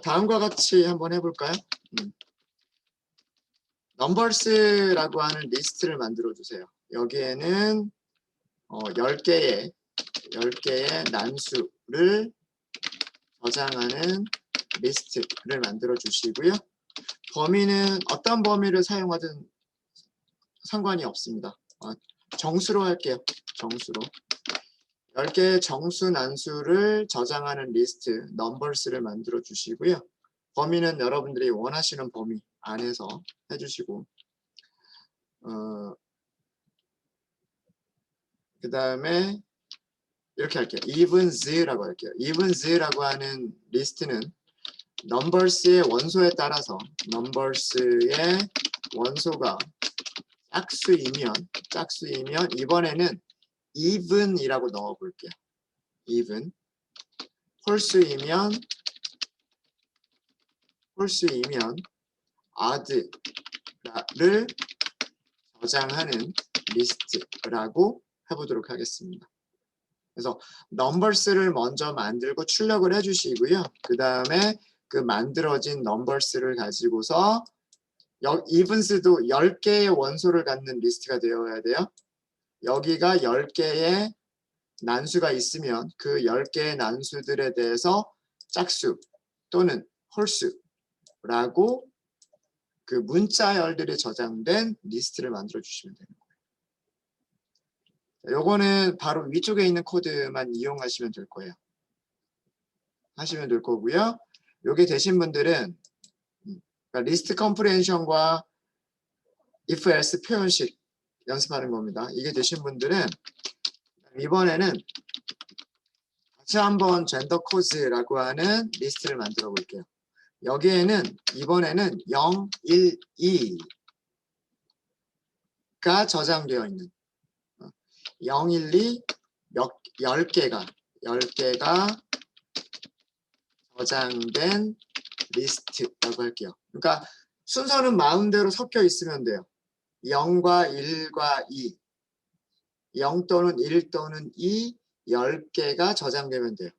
다음과 같이 한번 해볼까요? 넘버스라고 하는 리스트를 만들어 주세요. 여기에는 10개의 난수를 저장하는 리스트를 만들어 주시고요. 범위는 어떤 범위를 사용하든 상관이 없습니다. 정수로 할게요. 정수로. 10개의 정수 난수를 저장하는 리스트, 넘버스를 만들어 주시고요. 범위는 여러분들이 원하시는 범위 안에서 해주시고, 그 다음에 이렇게 할게요. evens라고 할게요. evens라고 하는 리스트는 넘버스의 원소에 따라서 넘버스의 원소가 짝수이면 이번에는 even이라고 넣어 볼게요. even. 홀수이면 odd를 저장하는 리스트라고 해보도록 하겠습니다. 그래서 넘버스를 먼저 만들고 출력을 해주시고요. 그 다음에 그 만들어진 넘버스를 가지고서 evens도 10개의 원소를 갖는 리스트가 되어야 돼요. 여기가 10개의 난수가 있으면 그 10개의 난수들에 대해서 짝수 또는 홀수라고 그 문자열들이 저장된 리스트를 만들어 주시면 되는 거예요. 요거는 바로 위쪽에 있는 코드만 이용하시면 될 거예요. 하시면 될 거고요. 요게 되신 분들은 그러니까 리스트 컴프레hension과 if else 표현식 연습하는 겁니다. 이게 되신 분들은 이번에는 다시 한번 젠더 코즈라고 하는 리스트를 만들어 볼게요. 여기에는 이번에는 0, 1, 2가 저장되어 있는 0, 1, 2 10개가 저장된 리스트라고 할게요. 그러니까 순서는 마음대로 섞여 있으면 돼요. 0과 1과 2, 0 또는 1 또는 2, 10개가 저장되면 돼요.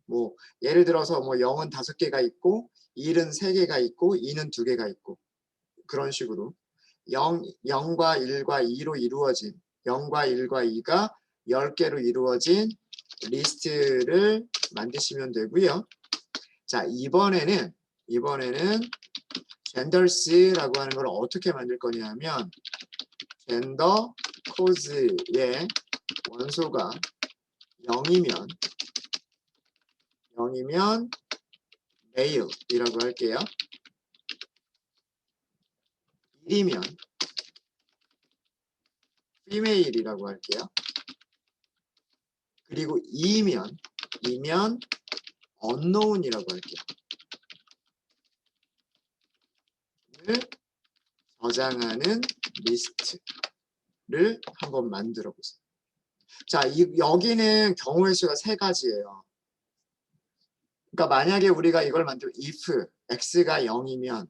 뭐 예를 들어서 뭐 0은 5개가 있고 1은 3개가 있고 2는 2개가 있고 그런 식으로 0과 1과 2로 이루어진 0과 1과 2가 10개로 이루어진 리스트를 만드시면 되고요. 자, 이번에는 genders라고 하는 걸 어떻게 만들 거냐면 gender code의 원소가 0이면 male이라고 할게요. 1이면 female이라고 할게요. 그리고 2면 unknown이라고 할게요. 를 저장하는 리스트를 한번 만들어 보세요. 자, 여기는 경우의 수가 3가지예요. 그러니까 만약에 우리가 이걸 만들고 if x가 0이면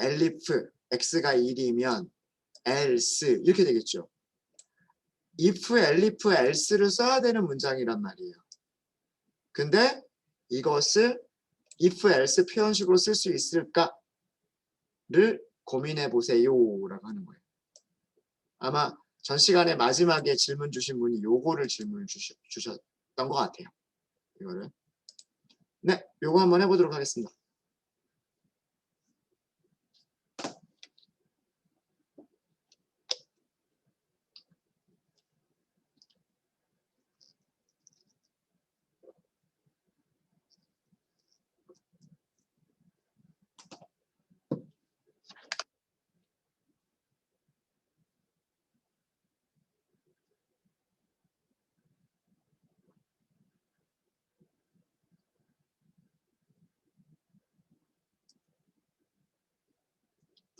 elif x가 1이면 else 이렇게 되겠죠. if, elif, else를 써야 되는 문장이란 말이에요. 근데 이것을 if, else 표현식으로 쓸 수 있을까를 고민해 보세요 라고 하는 거예요. 아마 전 시간에 마지막에 질문 주신 분이 요거를 질문을 주셨던 것 같아요. 이거를. 네, 요거 한번 해보도록 하겠습니다.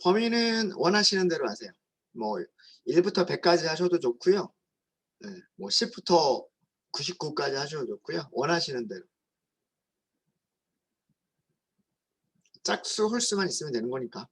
범위는 원하시는 대로 하세요. 뭐 1부터 100까지 하셔도 좋고요. 네, 뭐 10부터 99까지 하셔도 좋고요. 원하시는 대로. 짝수, 홀수만 있으면 되는 거니까.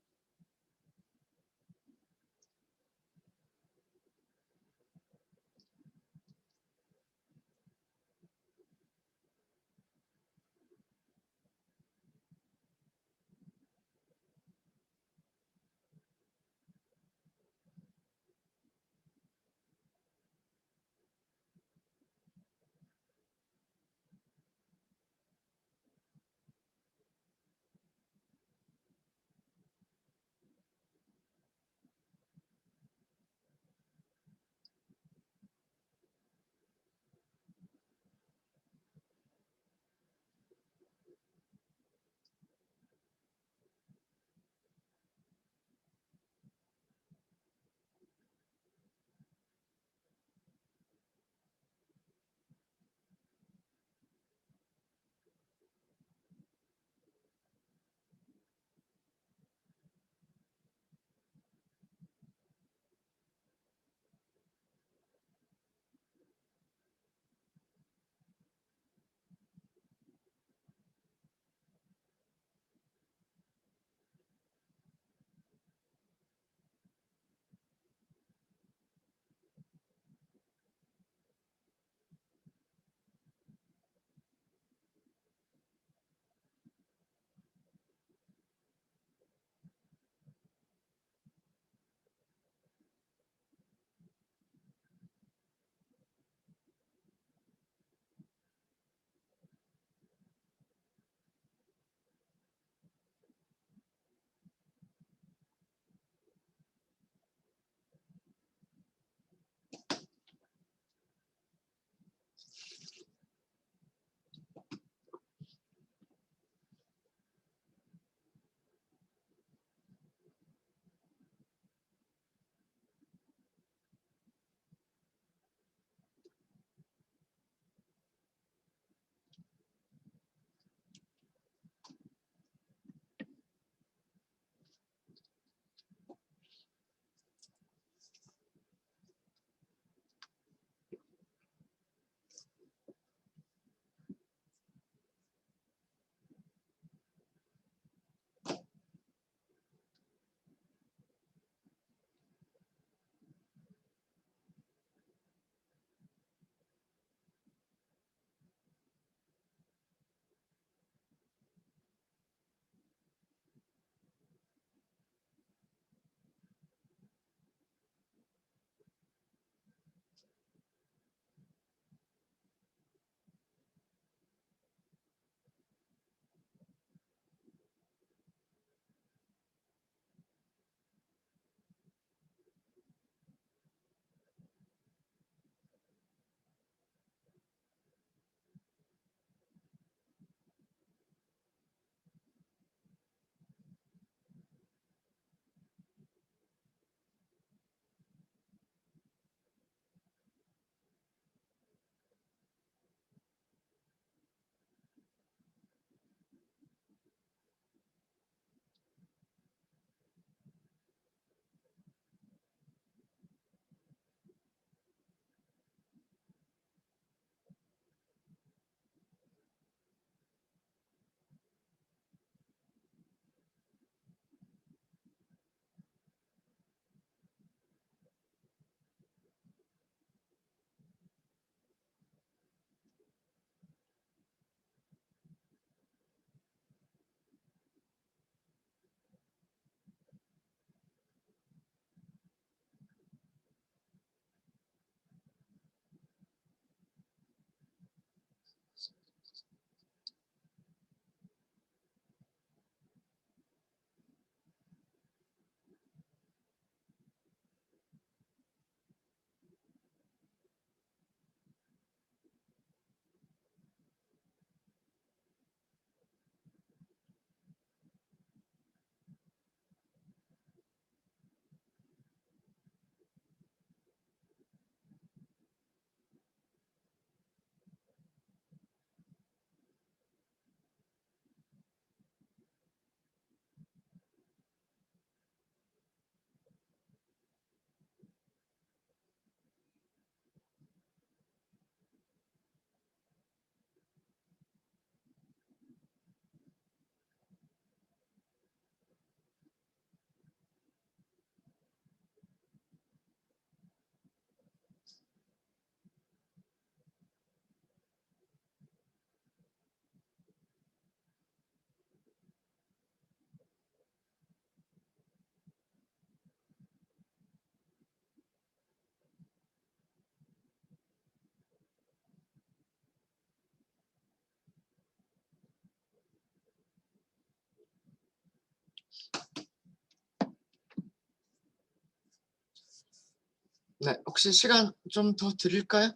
네, 혹시 시간 좀 더 드릴까요?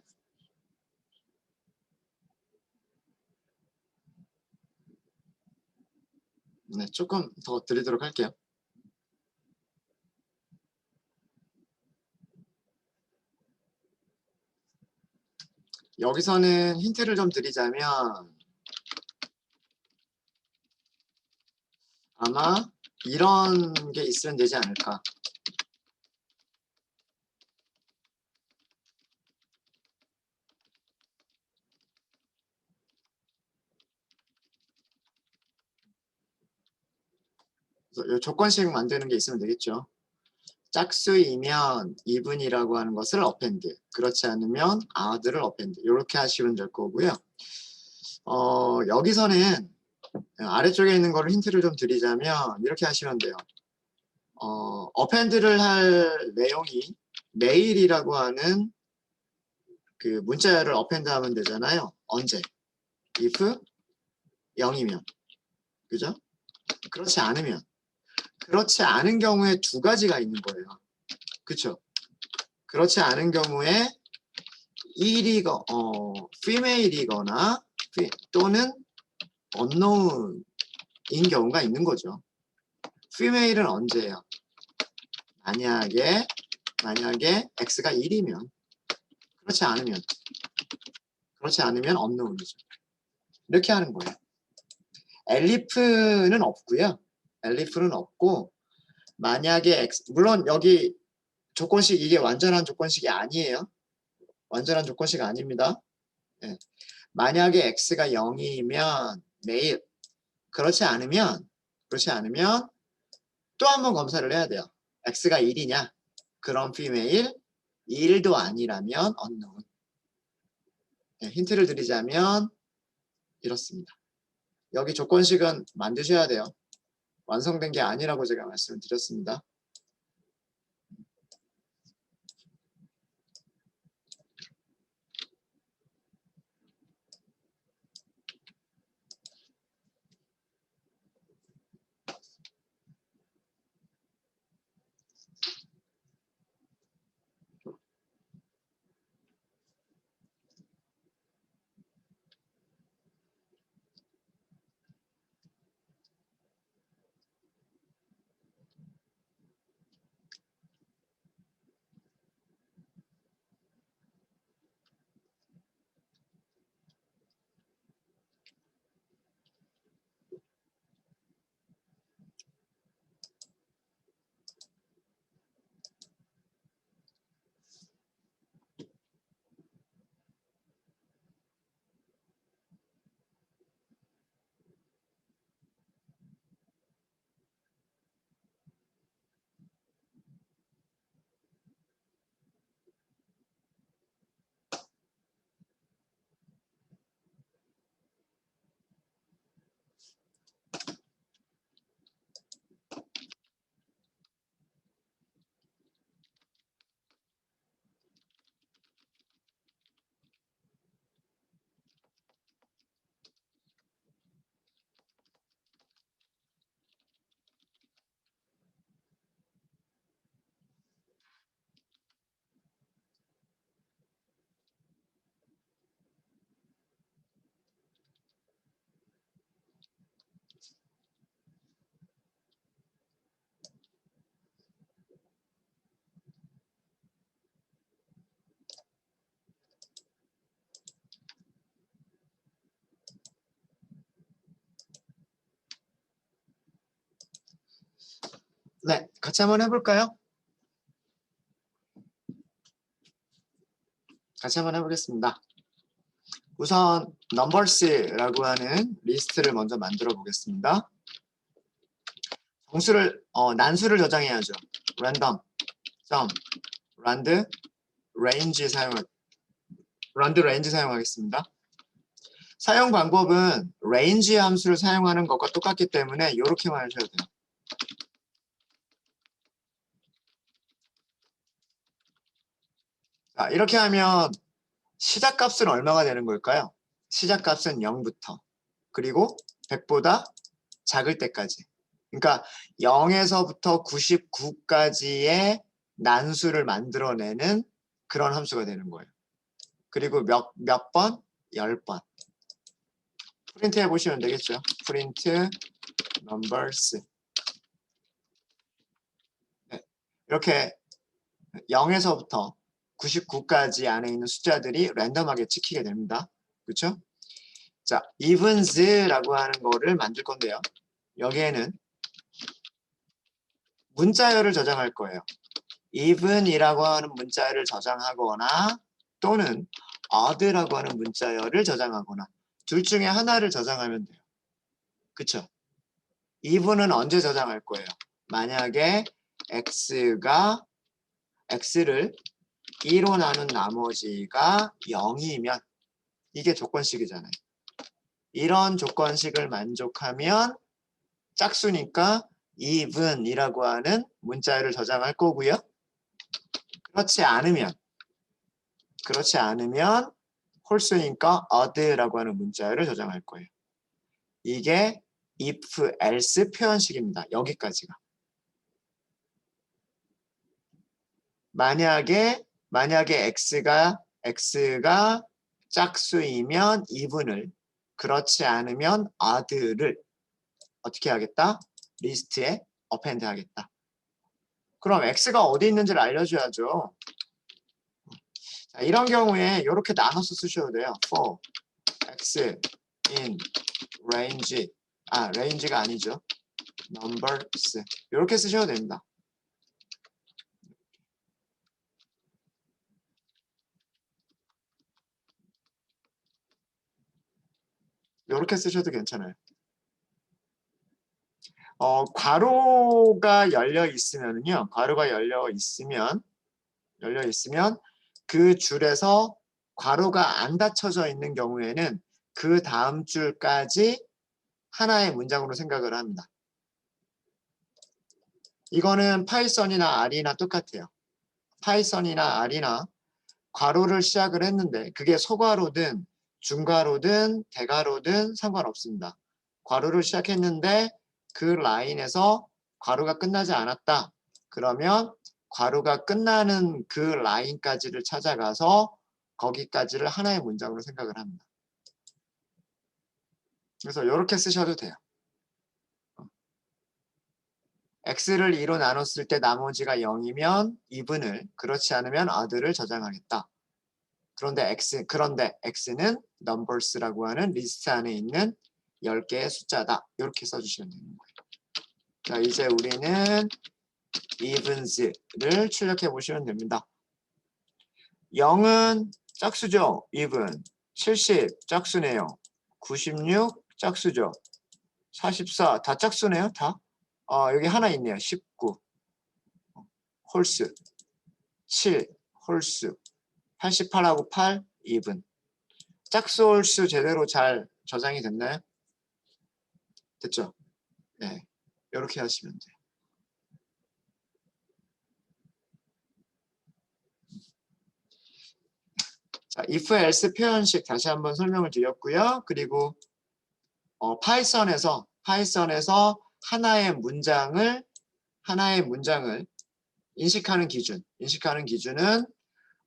네, 조금 더 드리도록 할게요. 여기서는 힌트를 좀 드리자면 아마 이런 게 있으면 되지 않을까. 그래서 이 조건식 만드는 게 있으면 되겠죠. 짝수이면 이분이라고 하는 것을 어펜드, 그렇지 않으면 아들을 어펜드, 이렇게 하시면 될 거고요. 여기서는 아래쪽에 있는 거를 힌트를 좀 드리자면 이렇게 하시면 돼요. 어펜드를 할 내용이 메일이라고 하는 그 문자를 어펜드 하면 되잖아요. 언제? if 0이면. 그죠? 그렇지 않으면. 그렇지 않은 경우에 두 가지가 있는 거예요. 그쵸? 그렇지 않은 경우에 female이거나 또는 unknown인 경우가 있는 거죠. female은 언제예요? 만약에 x가 1이면. 그렇지 않으면 unknown이죠. 이렇게 하는 거예요. elif는 없고요. elif는 없고 만약에 x, 물론 여기 조건식 이게 완전한 조건식이 아니에요. 완전한 조건식 아닙니다. 예. 만약에 x가 0이면 매일 그렇지 않으면 또 한 번 검사를 해야 돼요. x가 1이냐? 그럼 female 1도 아니라면 unknown. 예, 힌트를 드리자면 이렇습니다. 여기 조건식은 만드셔야 돼요. 완성된 게 아니라고 제가 말씀을 드렸습니다. 네, 같이 한번 해볼까요? 같이 한번 해보겠습니다. 우선 numbers라고 하는 리스트를 먼저 만들어 보겠습니다. 정수를 난수를 저장해야죠. random, sum, range 사용하겠습니다. 사용 방법은 range 함수를 사용하는 것과 똑같기 때문에 이렇게만 하셔도 돼요. 자, 이렇게 하면 시작값은 얼마가 되는 걸까요? 시작값은 0부터 그리고 100보다 작을 때까지. 그러니까 0에서부터 99까지의 난수를 만들어내는 그런 함수가 되는 거예요. 그리고 몇 번? 10번. 프린트 해보시면 되겠죠. 프린트 numbers. 네. 이렇게 0에서부터 99까지 안에 있는 숫자들이 랜덤하게 찍히게 됩니다. 그렇죠? 자, evens라고 하는 거를 만들 건데요. 여기에는 문자열을 저장할 거예요. even이라고 하는 문자열을 저장하거나 또는 odd라고 하는 문자열을 저장하거나 둘 중에 하나를 저장하면 돼요. 그쵸? even은 언제 저장할 거예요? 만약에 x를 2로 나눈 나머지가 0이면 이게 조건식이잖아요. 이런 조건식을 만족하면 짝수니까 even이라고 하는 문자열을 저장할 거고요. 그렇지 않으면 홀수니까 odd라고 하는 문자열을 저장할 거예요. 이게 if else 표현식입니다. 여기까지가. 만약에 x가 짝수이면 even을, 그렇지 않으면 odd를 어떻게 하겠다? 리스트에 append 하겠다. 그럼 x가 어디 있는지를 알려줘야죠. 자, 이런 경우에 이렇게 나눠서 쓰셔도 돼요. for x in range, range가 아니죠. numbers. 이렇게 쓰셔도 됩니다. 이렇게 쓰셔도 괜찮아요. 괄호가 열려 있으면요. 괄호가 열려 있으면 그 줄에서 괄호가 안 닫혀져 있는 경우에는 그 다음 줄까지 하나의 문장으로 생각을 합니다. 이거는 파이썬이나 R이나 똑같아요. 파이썬이나 R이나 괄호를 시작을 했는데 그게 소괄호든 중괄호든 대괄호든 상관없습니다. 괄호를 시작했는데 그 라인에서 괄호가 끝나지 않았다. 그러면 괄호가 끝나는 그 라인까지를 찾아가서 거기까지를 하나의 문장으로 생각을 합니다. 그래서 이렇게 쓰셔도 돼요. x를 2로 나눴을 때 나머지가 0이면 even을, 그렇지 않으면 odd를 저장하겠다. 그런데 x는 numbers라고 하는 리스트 안에 있는 10개의 숫자다. 이렇게 써주시면 되는 거예요. 자, 이제 우리는 evens를 출력해 보시면 됩니다. 0은 짝수죠. even. 70 짝수네요. 96 짝수죠. 44 다 짝수네요. 다. 여기 하나 있네요. 19 홀수. 7 홀수. 88하고 8 even. 짝수 홀수 제대로 잘 저장이 됐나요? 됐죠? 네. 이렇게 하시면 돼요. 자, if else 표현식 다시 한번 설명을 드렸고요. 그리고 파이썬에서 하나의 문장을 인식하는 기준은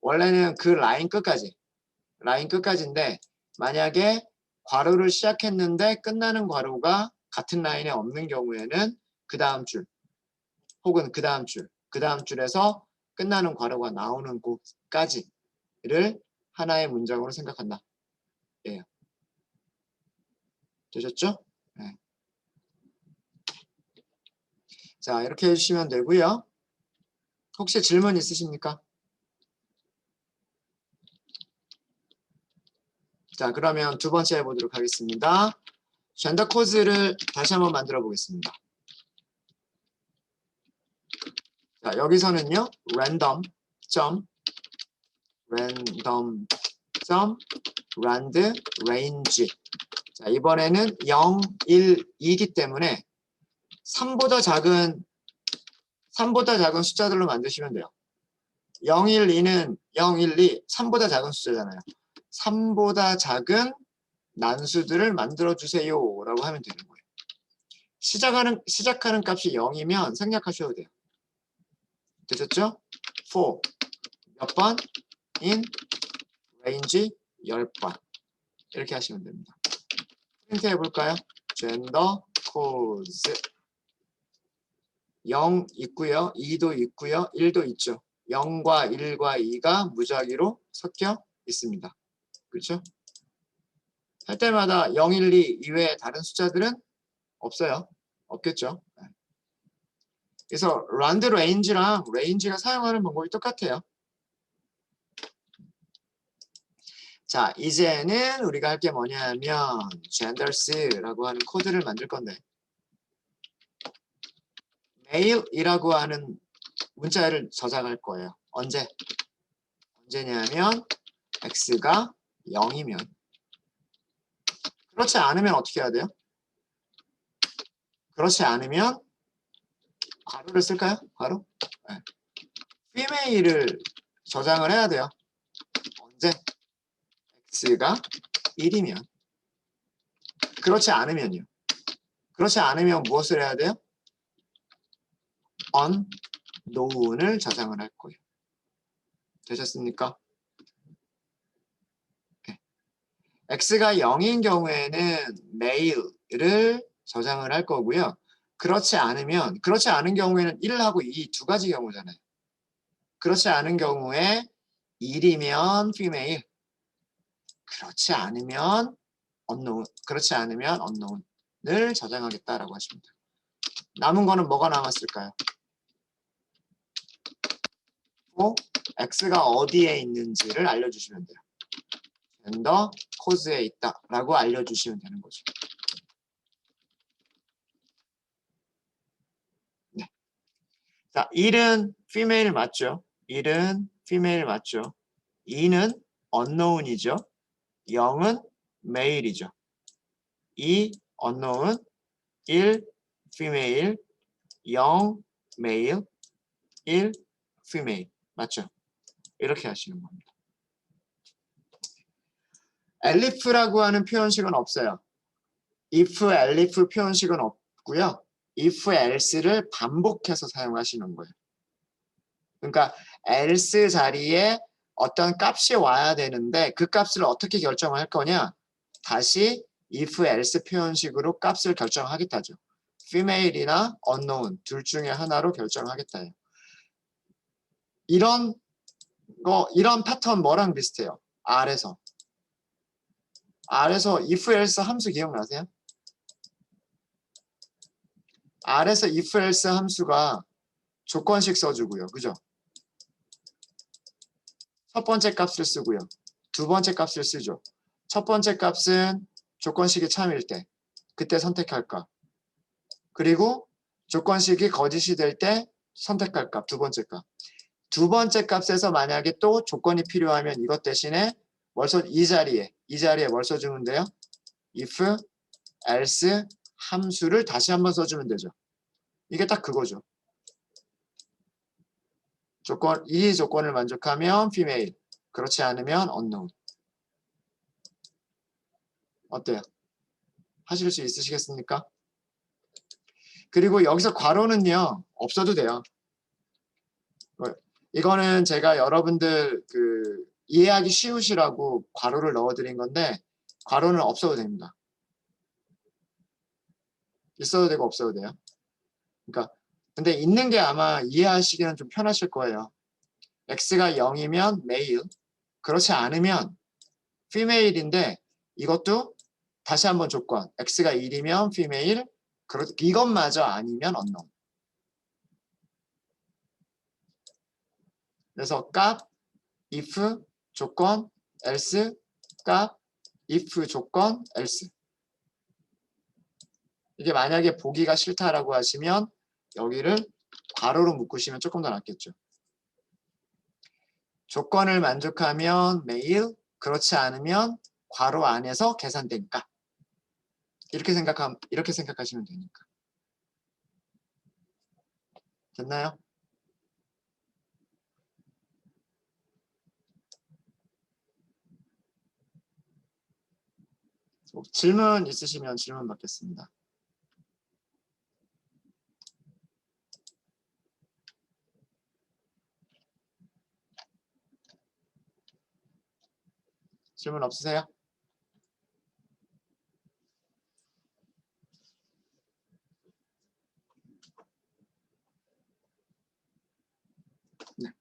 원래는 그 라인 끝까지인데 만약에 괄호를 시작했는데 끝나는 괄호가 같은 라인에 없는 경우에는 그 다음 줄 혹은 그 다음 줄에서 끝나는 괄호가 나오는 곳까지를 하나의 문장으로 생각한다. 예. 되셨죠? 네. 자, 이렇게 해주시면 되고요. 혹시 질문 있으십니까? 자, 그러면 두 번째 해보도록 하겠습니다. 젠더 코드를 다시 한번 만들어 보겠습니다. 자, 여기서는요, random rand range. 자, 이번에는 0, 1, 2이기 때문에 3보다 작은 숫자들로 만드시면 돼요. 0, 1, 2는 0, 1, 2, 3보다 작은 숫자잖아요. 3보다 작은 난수들을 만들어주세요 라고 하면 되는 거예요. 시작하는 값이 0이면 생략하셔도 돼요. 되셨죠? for 몇 번? in range 10번 이렇게 하시면 됩니다. 프린트 해볼까요? gender codes 0 있고요. 2도 있고요. 1도 있죠. 0과 1과 2가 무작위로 섞여 있습니다. 그렇죠? 할 때마다 0, 1, 2 이외에 다른 숫자들은 없어요. 없겠죠. 그래서 round range랑 range가 사용하는 방법이 똑같아요. 자, 이제는 우리가 할 게 뭐냐면 genders라고 하는 코드를 만들 건데 male이라고 하는 문자를 저장할 거예요. 언제냐면 x가 0이면. 그렇지 않으면 어떻게 해야 돼요? 그렇지 않으면 괄호를 쓸까요? 괄호? 네. female을 저장을 해야 돼요. 언제? x가 1이면. 그렇지 않으면요. 그렇지 않으면 무엇을 해야 돼요? unknown을 저장을 할 거예요. 되셨습니까? 네. x가 0인 경우에는 male을 저장을 할 거고요. 그렇지 않은 경우에는 1하고 2 두 가지 경우잖아요. 그렇지 않은 경우에 1이면 female, 그렇지 않으면 unknown을 저장하겠다라고 하십니다. 남은 거는 뭐가 남았을까요? 또 x가 어디에 있는지를 알려주시면 돼요. gender code에 있다라고 알려주시면 되는 거죠. 네. 자, 1은 female 맞죠? 1은 female 맞죠? 2는 unknown이죠. 0은 male이죠. 2 unknown, 1 female, 0 male, 1 female 맞죠? 이렇게 하시는 겁니다. elif라고 하는 표현식은 없어요. if, elif 표현식은 없고요. if, else를 반복해서 사용하시는 거예요. 그러니까 else 자리에 어떤 값이 와야 되는데 그 값을 어떻게 결정할 거냐? 다시 if, else 표현식으로 값을 결정하겠다죠. female이나 unknown 둘 중에 하나로 결정하겠다요. 이런 패턴 뭐랑 비슷해요? R에서 if, else 함수 기억나세요? R에서 if, else 함수가 조건식 써주고요. 그죠? 첫 번째 값을 쓰고요. 두 번째 값을 쓰죠. 첫 번째 값은 조건식이 참일 때 그때 선택할까. 그리고 조건식이 거짓이 될 때 선택할 값, 두 번째 값. 두 번째 값에서 만약에 또 조건이 필요하면 이것 대신에 이 자리에 뭘 써주면 돼요? if, else 함수를 다시 한번 써주면 되죠. 이게 딱 그거죠. 이 조건을 만족하면 female, 그렇지 않으면 unknown. 어때요? 하실 수 있으시겠습니까? 그리고 여기서 괄호는요, 없어도 돼요. 이거는 제가 여러분들 이해하기 쉬우시라고 괄호를 넣어드린 건데, 괄호는 없어도 됩니다. 있어도 되고 없어도 돼요. 그러니까, 근데 있는 게 아마 이해하시기는 좀 편하실 거예요. x가 0이면 male, 그렇지 않으면 female인데, 이것도 다시 한번 조건, x가 1이면 female, 이것마저 아니면 unknown. 그래서 값, if, 조건, else, 값, if, 조건, else. 이게 만약에 보기가 싫다라고 하시면 여기를 괄호로 묶으시면 조금 더 낫겠죠. 조건을 만족하면 male, 그렇지 않으면 괄호 안에서 계산된 값. 이렇게 생각하시면 되니까. 됐나요? 질문 있으시면 질문 받겠습니다. 질문 없으세요? 네.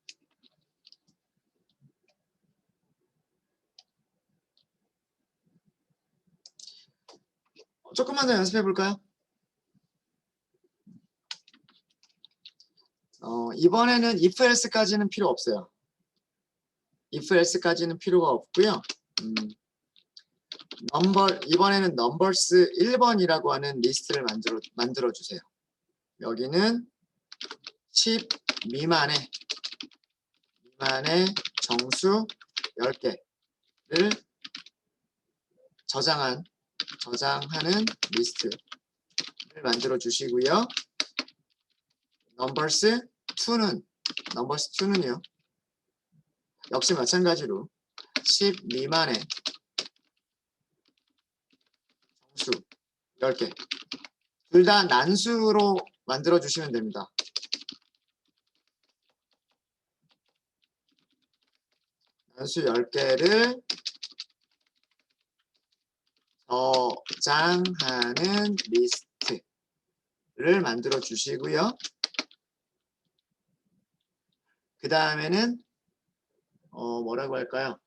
조금만 더 연습해 볼까요? 이번에는 if else까지는 필요 없어요. if else까지는 필요가 없고요. 이번에는 넘버스 1번이라고 하는 리스트를 만들어 주세요. 여기는 10 미만의 정수 10개를 저장하는 리스트를 만들어 주시고요. 넘버스 2는요. 역시 마찬가지로 10 미만의 정수 10개. 둘 다 난수로 만들어 주시면 됩니다. 난수 10개를 저장하는 리스트를 만들어 주시고요. 그 다음에는 뭐라고 할까요?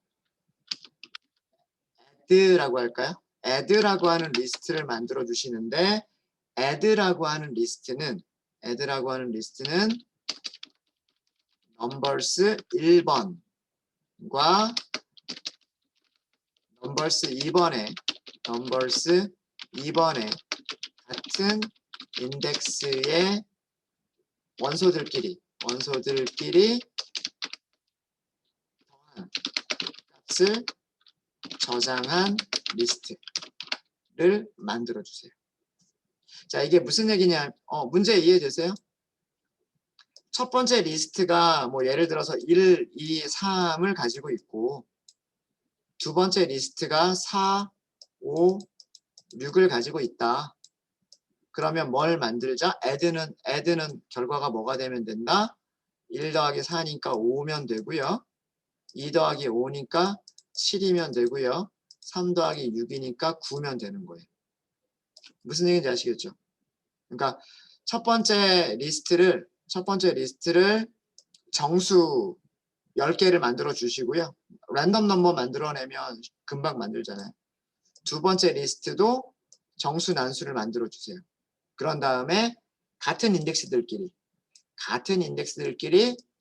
add라고 할까요? add라고 하는 리스트를 만들어 주시는데 add라고 하는 리스트는 넘버스 1번과 넘버스 2번의 같은 인덱스의 원소들끼리 더한 값을 저장한 리스트를 만들어 주세요. 자, 이게 무슨 얘기냐? 문제 이해되세요? 첫 번째 리스트가 뭐 예를 들어서 1, 2, 3을 가지고 있고 두 번째 리스트가 4, 5, 6을 가지고 있다. 그러면 뭘 만들자? add는 결과가 뭐가 되면 된다? 1 더하기 4니까 5면 되고요. 2 더하기 5니까 7이면 되고요. 3 더하기 6이니까 9면 되는 거예요. 무슨 얘기인지 아시겠죠? 그러니까 첫 번째 리스트를 정수 10개를 만들어 주시고요. 랜덤 넘버 만들어내면 금방 만들잖아요. 두 번째 리스트도 정수 난수를 만들어 주세요. 그런 다음에 같은 인덱스들끼리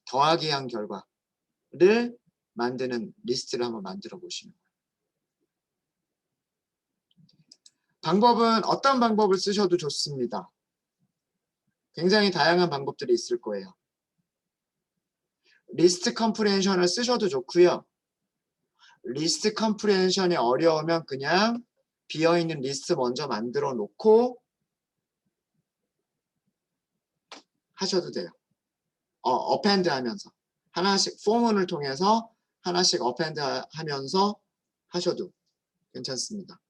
더하기 한 결과를 만드는 리스트를 한번 만들어 보시는 거예요. 방법은 어떤 방법을 쓰셔도 좋습니다. 굉장히 다양한 방법들이 있을 거예요. 리스트 컴프레hension을 쓰셔도 좋고요. 리스트 컴프레hension이 어려우면 그냥 비어있는 리스트 먼저 만들어 놓고 하셔도 돼요. 어펜드 하면서 하나씩 포문을 통해서 하나씩 어펜드 하면서 하셔도 괜찮습니다.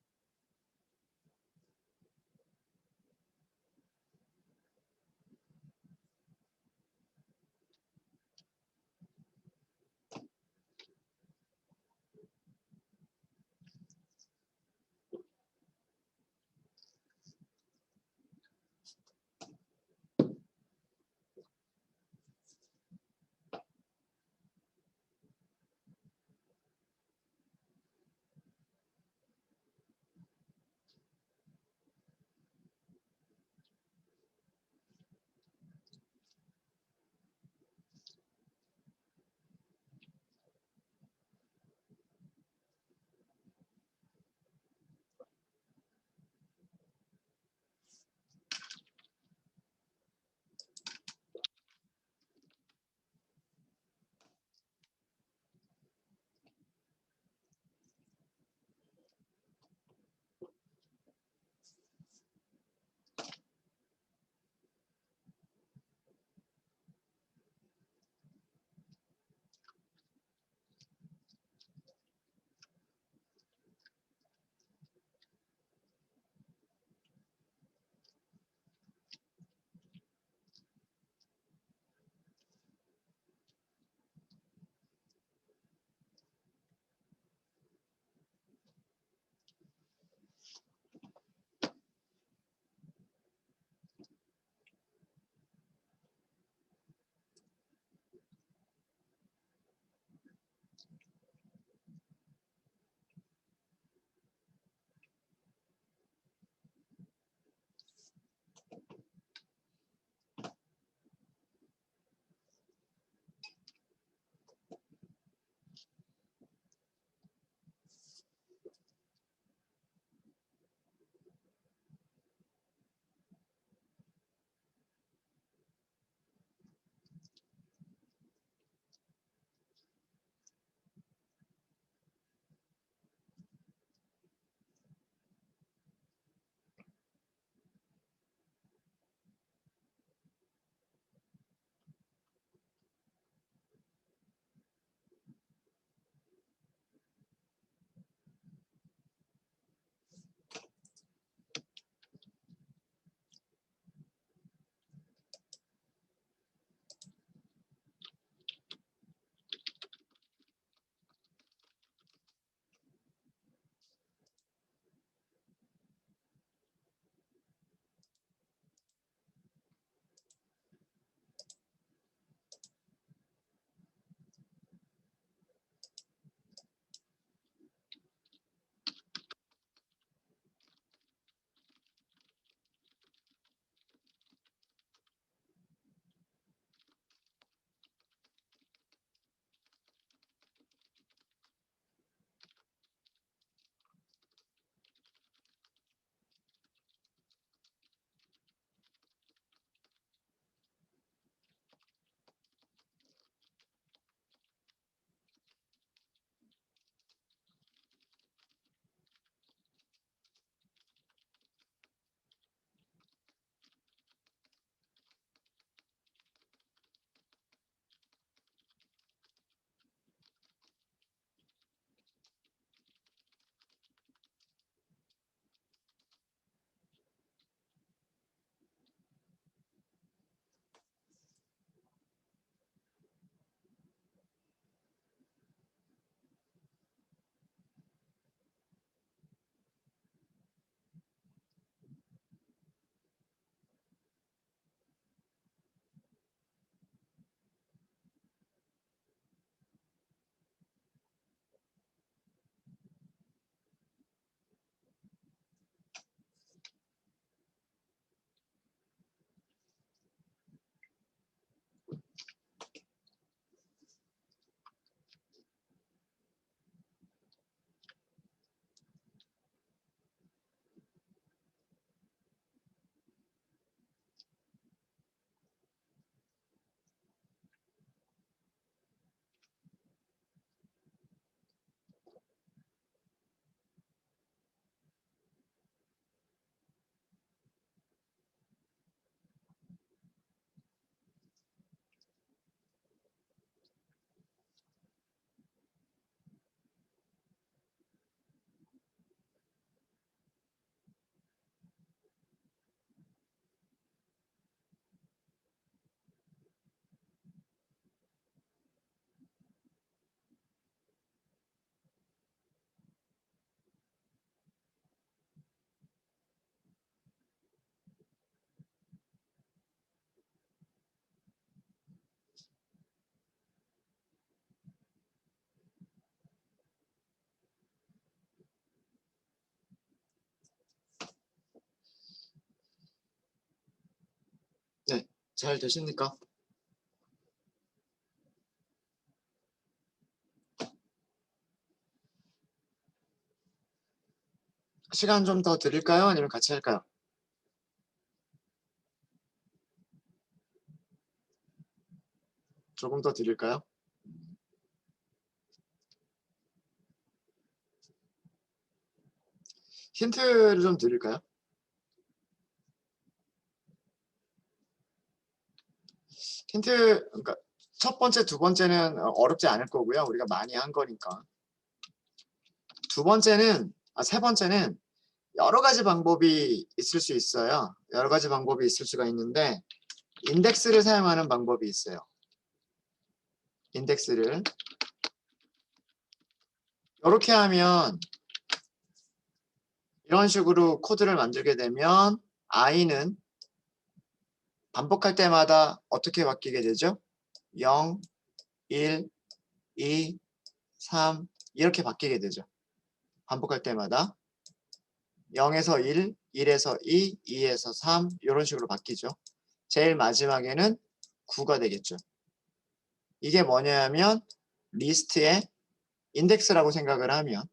잘 되십니까? 시간 좀 더 드릴까요? 아니면 같이 할까요? 조금 더 드릴까요? 힌트를 좀 드릴까요? 힌트, 그러니까 첫 번째, 두 번째는 어렵지 않을 거고요. 우리가 많이 한 거니까. 두 번째는, 세 번째는 여러 가지 방법이 있을 수 있어요. 여러 가지 방법이 있을 수가 있는데, 인덱스를 사용하는 방법이 있어요. 인덱스를. 이렇게 하면, 이런 식으로 코드를 만들게 되면, i는 반복할 때마다 어떻게 바뀌게 되죠? 0, 1, 2, 3, 이렇게 바뀌게 되죠. 반복할 때마다. 0에서 1, 1에서 2, 2에서 3 이런 식으로 바뀌죠. 제일 마지막에는 9가 되겠죠. 이게 뭐냐면 리스트의 인덱스라고 생각을 하면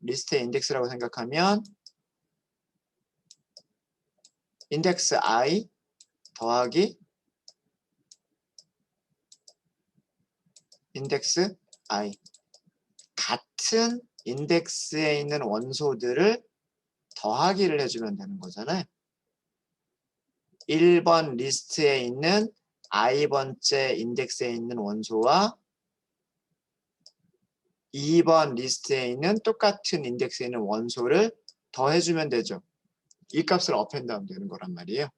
리스트의 인덱스라고 생각하면 인덱스 i 더하기 인덱스 i 같은 인덱스에 있는 원소들을 더하기를 해주면 되는 거잖아요. 1번 리스트에 있는 i번째 인덱스에 있는 원소와 2번 리스트에 있는 똑같은 인덱스에 있는 원소를 더해주면 되죠. 이 값을 어펜드하면 되는 거란 말이에요.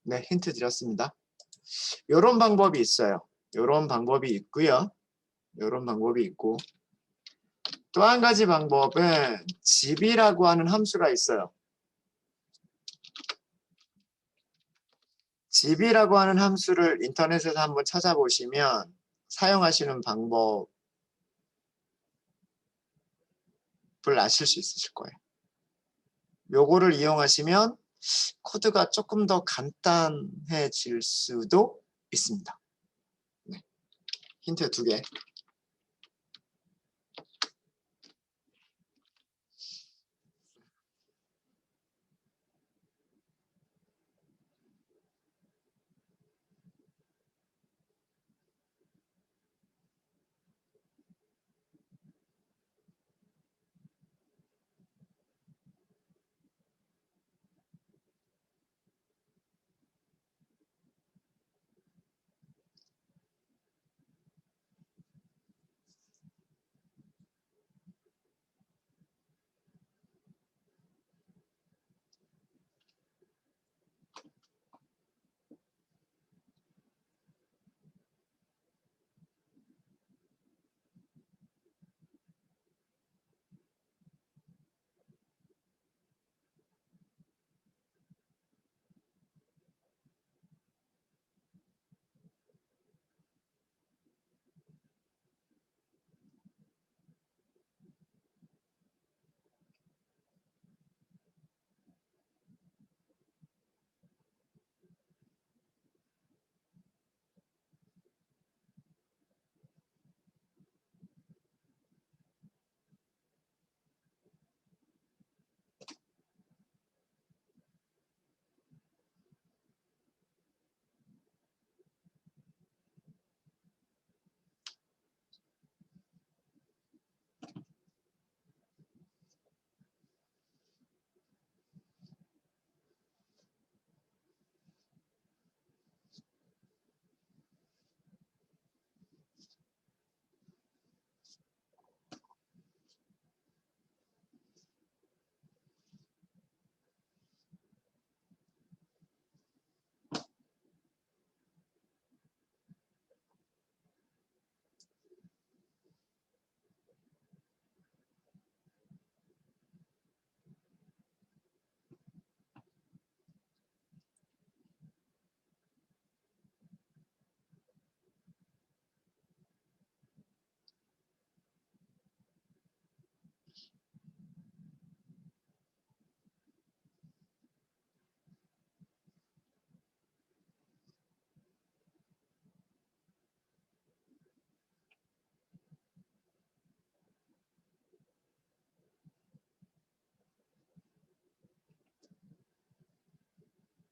네, 힌트 드렸습니다. 이런 방법이 있어요. 이런 방법이 있고요. 이런 방법이 있고 또 한 가지 방법은 집이라고 하는 함수가 있어요. 집이라고 하는 함수를 인터넷에서 한번 찾아보시면 사용하시는 방법을 아실 수 있으실 거예요. 요거를 이용하시면 코드가 조금 더 간단해질 수도 있습니다. 네. 힌트 2개.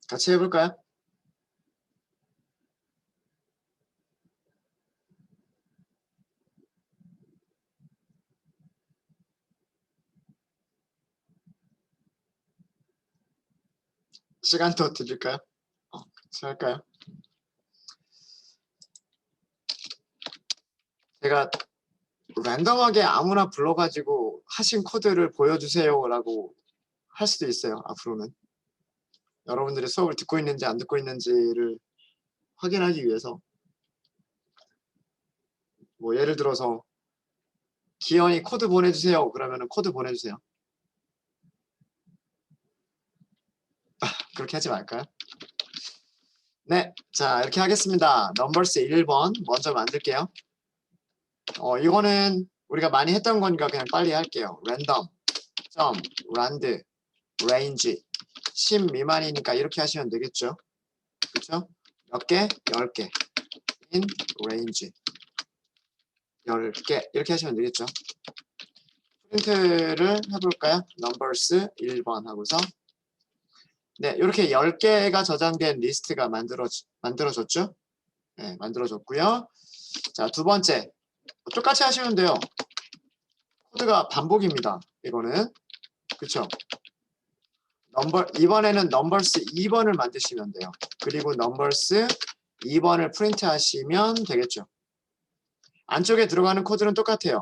같이 해볼까요? 시간 더 드릴까요? 같이 할까요? 제가 랜덤하게 아무나 불러가지고 하신 코드를 보여주세요라고 할 수도 있어요. 앞으로는 여러분들이 수업을 듣고 있는지 안 듣고 있는지를 확인하기 위해서 뭐 예를 들어서 기현이 코드 보내주세요. 그러면은 코드 보내주세요. 그렇게 하지 말까요? 네, 자 이렇게 하겠습니다. 넘버스 1번 먼저 만들게요. 이거는 우리가 많이 했던 거니까 그냥 빨리 할게요. 랜덤, 점, 란드, 레인지 10 미만이니까 이렇게 하시면 되겠죠. 그렇죠? 몇 개? 10개. in range 10개 이렇게 하시면 되겠죠. 프린트를 해볼까요? numbers 1번 하고서 네, 이렇게 10개가 저장된 리스트가 만들어졌죠? 네, 만들어졌고요. 자, 두 번째 똑같이 하시면 돼요. 코드가 반복입니다. 이거는 그쵸? 이번에는 넘버스 2번을 만드시면 돼요. 그리고 넘버스 2번을 프린트 하시면 되겠죠. 안쪽에 들어가는 코드는 똑같아요.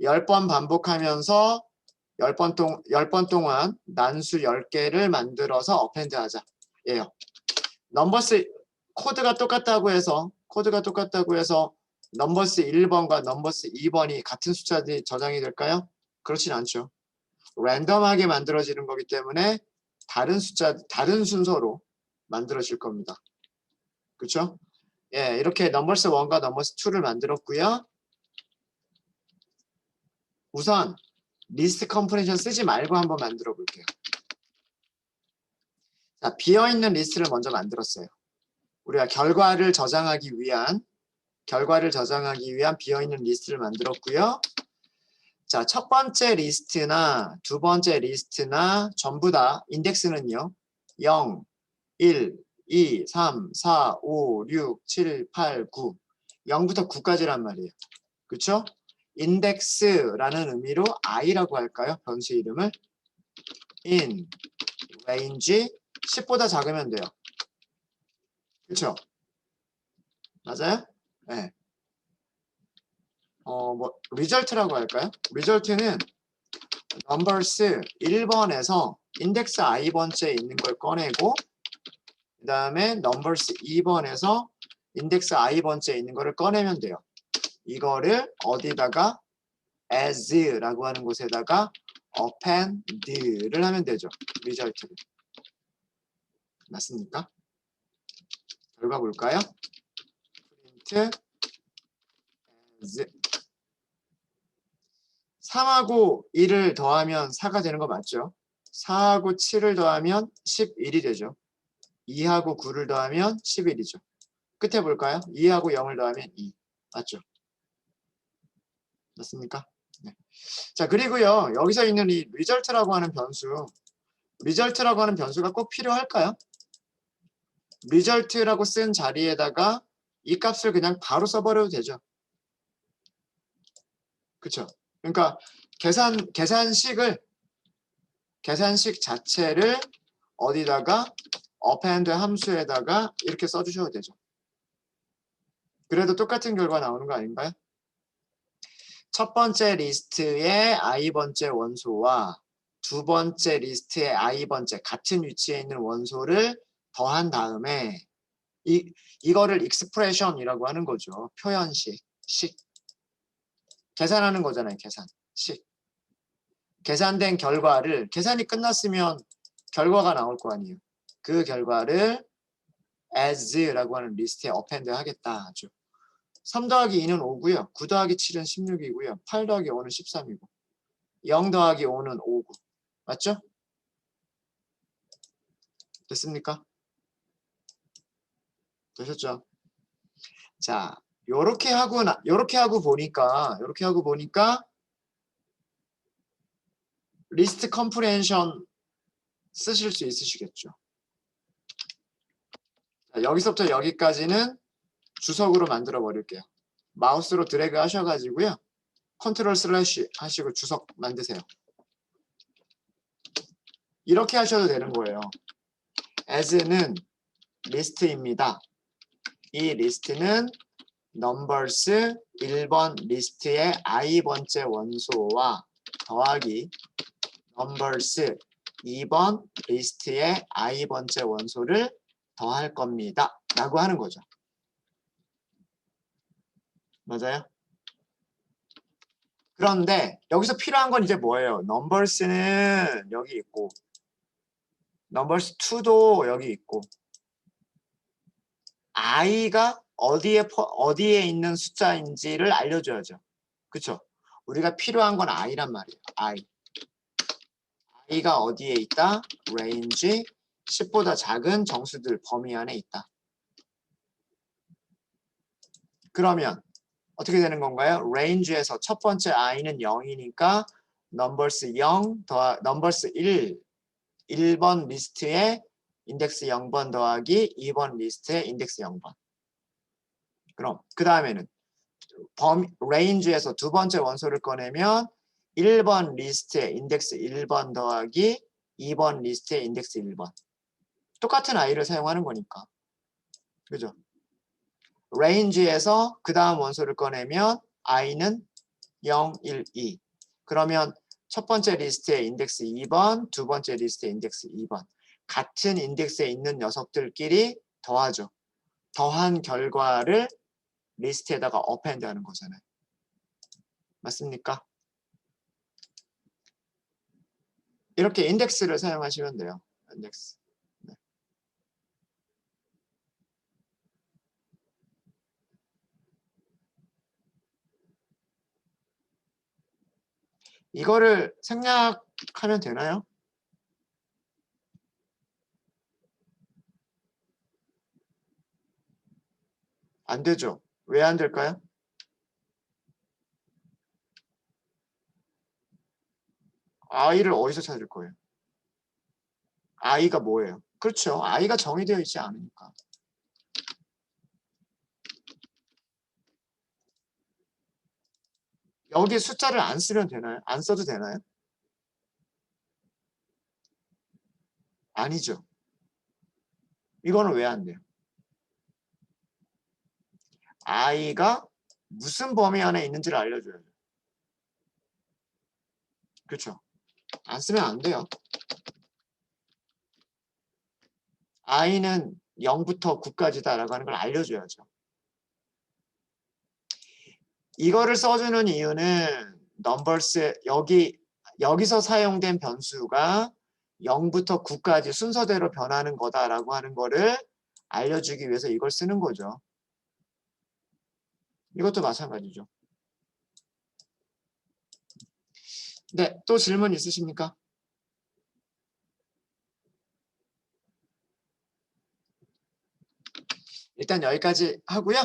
10번 반복하면서 10번 동안 난수 10개를 만들어서 어펜드 하자. 예요. 넘버스 코드가 똑같다고 해서 넘버스 1번과 넘버스 2번이 같은 숫자들이 저장이 될까요? 그렇진 않죠. 랜덤하게 만들어지는 거기 때문에 다른 순서로 만들어질 겁니다. 그렇죠? 예, 이렇게 넘버스 1과 넘버스 2를 만들었고요. 우선 리스트 컴프레션 쓰지 말고 한번 만들어 볼게요. 자, 비어있는 리스트를 먼저 만들었어요. 우리가 결과를 저장하기 위한 비어있는 리스트를 만들었고요. 자, 첫 번째 리스트나 두 번째 리스트나 전부 다 인덱스는요. 0, 1, 2, 3, 4, 5, 6, 7, 8, 9 0부터 9까지란 말이에요. 그렇죠? 인덱스라는 의미로 i라고 할까요? 변수 이름을 in range 10보다 작으면 돼요. 그렇죠? 맞아요? 네. result라고 할까요? result는 numbers 1번에서 인덱스 i번째에 있는 걸 꺼내고 그 다음에 numbers 2번에서 인덱스 i번째에 있는 거를 꺼내면 돼요. 이거를 어디다가 as라고 하는 곳에다가 append를 하면 되죠. result를. 맞습니까? 결과 볼까요? print as 3하고 1을 더하면 4가 되는 거 맞죠? 4하고 7을 더하면 11이 되죠. 2하고 9를 더하면 11이죠. 끝에 볼까요? 2하고 0을 더하면 2. 맞죠? 맞습니까? 네. 자, 그리고요. 여기서 있는 이 result라고 하는 변수가 꼭 필요할까요? result라고 쓴 자리에다가 이 값을 그냥 바로 써버려도 되죠. 그쵸? 그러니까 계산식 자체를 어디다가 append 함수에다가 이렇게 써주셔도 되죠. 그래도 똑같은 결과 나오는 거 아닌가요? 첫 번째 리스트의 i번째 원소와 두 번째 리스트의 i번째 같은 위치에 있는 원소를 더한 다음에 이거를 expression이라고 하는 거죠. 표현식, 계산하는 거잖아요. 계산된 결과를 계산이 끝났으면 결과가 나올 거 아니에요. 그 결과를 as라고 하는 리스트에 append 하겠다 하죠. 3 더하기 2는 5고요. 9 더하기 7은 16이고요. 8 더하기 5는 13이고 0 더하기 5는 5고 맞죠? 됐습니까? 되셨죠? 자, 요렇게 하고 보니까 리스트 컴프레hen션 쓰실 수 있으시겠죠? 자, 여기서부터 여기까지는 주석으로 만들어 버릴게요. 마우스로 드래그 하셔가지고요. 컨트롤 슬래시 하시고 주석 만드세요. 이렇게 하셔도 되는 거예요. as는 리스트입니다. 이 리스트는 numbers 1번 리스트의 i번째 원소와 더하기 numbers 2번 리스트의 i번째 원소를 더할 겁니다. 라고 하는 거죠. 맞아요? 그런데 여기서 필요한 건 이제 뭐예요? numbers는 여기 있고 numbers 2도 여기 있고 i가 어디에 있는 숫자인지를 알려줘야죠. 그쵸? 우리가 필요한 건 i란 말이에요. i가 어디에 있다? range 10보다 작은 정수들 범위 안에 있다. 그러면 어떻게 되는 건가요? range에서 첫 번째 i는 0이니까 numbers 0 더하 numbers 1번 리스트에 인덱스 0번 더하기 2번 리스트에 인덱스 0번. 그럼 그 다음에는 range에서 두 번째 원소를 꺼내면 1번 리스트에 인덱스 1번 더하기 2번 리스트에 인덱스 1번. 똑같은 i를 사용하는 거니까. 그죠? range에서 그 다음 원소를 꺼내면 i는 0, 1, 2. 그러면 첫 번째 리스트에 인덱스 2번, 두 번째 리스트에 인덱스 2번. 같은 인덱스에 있는 녀석들끼리 더하죠. 더한 결과를 리스트에다가 append 하는 거잖아요. 맞습니까? 이렇게 인덱스를 사용하시면 돼요. 인덱스. 네. 이거를 생략하면 되나요? 안 되죠. 왜 안 될까요? i를 어디서 찾을 거예요? i가 뭐예요? 그렇죠. i가 정의되어 있지 않으니까. 여기 숫자를 안 쓰면 되나요? 안 써도 되나요? 아니죠. 이거는 왜 안 돼요? i가 무슨 범위 안에 있는지를 알려줘야죠. 그렇죠. 안 쓰면 안 돼요. i는 0부터 9까지다라고 하는 걸 알려줘야죠. 이거를 써주는 이유는 numbers 여기서 사용된 변수가 0부터 9까지 순서대로 변하는 거다라고 하는 거를 알려주기 위해서 이걸 쓰는 거죠. 이것도 마찬가지죠. 네, 또 질문 있으십니까? 일단 여기까지 하고요.